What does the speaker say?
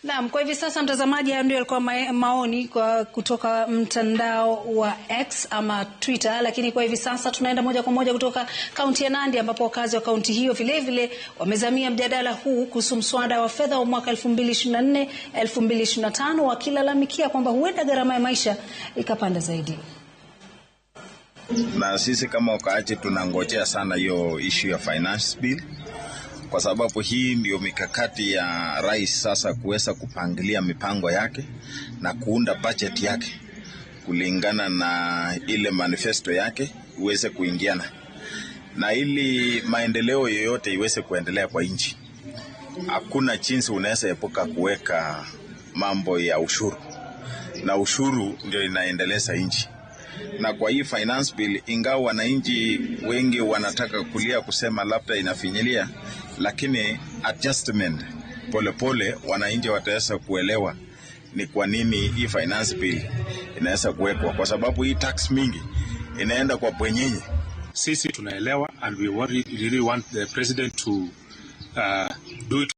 Naam, kwa hivi sasa mtazamaji, hayo ndio yalikuwa maoni kutoka mtandao wa X ama Twitter, lakini kwa hivi sasa tunaenda moja kwa moja kutoka kaunti ya Nandi ambapo wakazi wa kaunti hiyo vile vile wamezamia mjadala huu kuhusu mswada wa fedha wa mwaka 2024-2025 wakilalamikia kwamba huenda gharama ya maisha ikapanda zaidi. Na sisi kama wakaaji tunangojea sana hiyo issue ya finance bill, kwa sababu hii ndio mikakati ya rais sasa kuweza kupangilia mipango yake na kuunda budget yake kulingana na ile manifesto yake uweze kuingiana na ili maendeleo yoyote iweze kuendelea kwa nchi. Hakuna jinsi unaweza epuka kuweka mambo ya ushuru, na ushuru ndio inaendeleza nchi. Na kwa hii finance bill, ingawa wananchi wengi wanataka kulia kusema labda inafinyilia, lakini adjustment polepole wananchi wataweza kuelewa ni kwa nini hii finance bill inaweza kuwekwa, kwa sababu hii tax mingi inaenda kwa bwenyenye. Sisi tunaelewa, and we really want the president to do it.